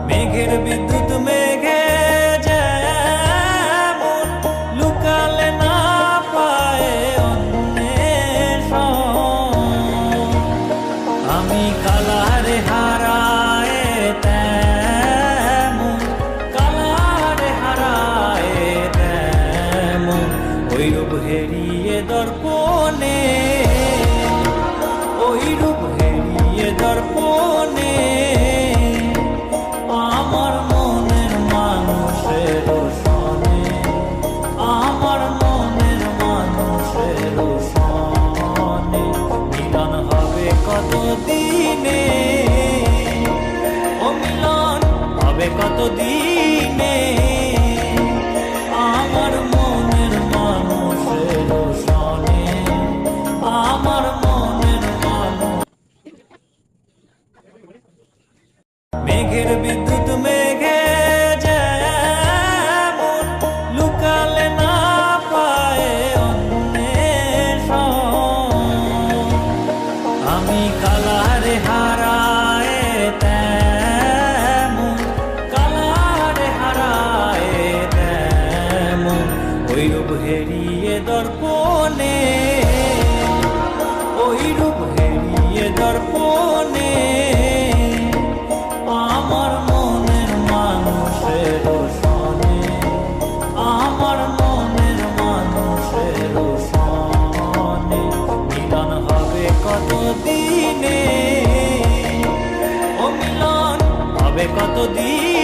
মেঘের বিদ্যুৎ মেঘে যেমন লুকালে না পায় অন্বেষণ, আমি কালারে হারায় তেমন, কালারে হারায় তেমন, ওই রূপ হেরিয়ে দর্পণে, ওই রূপ হেরিয়ে দর্পণে আমার মনের মানুষের সনে, আমার মনের মানুষের সনে মিলন হবে কত দিনে, ও মিলন হবে কত দিনে আমার মনের মানুষের সনে, আমার মনের মানুষ। মেঘের বিদ্যুৎ মেঘে যেমন লুকালে না পায় অন্বেষণ, আমি কালারে হারায় তেমন, কালারে হারায় তেমন, ওই রূপ হেরিয়ে দর্পণে, ওই রূপ হেরিয়ে দর্পণে আমার মনের মানুষের সনে, আমার মনের মানুষের সনে মিলন হবে কত দিনে, ও মিলন হবে কত দিনে।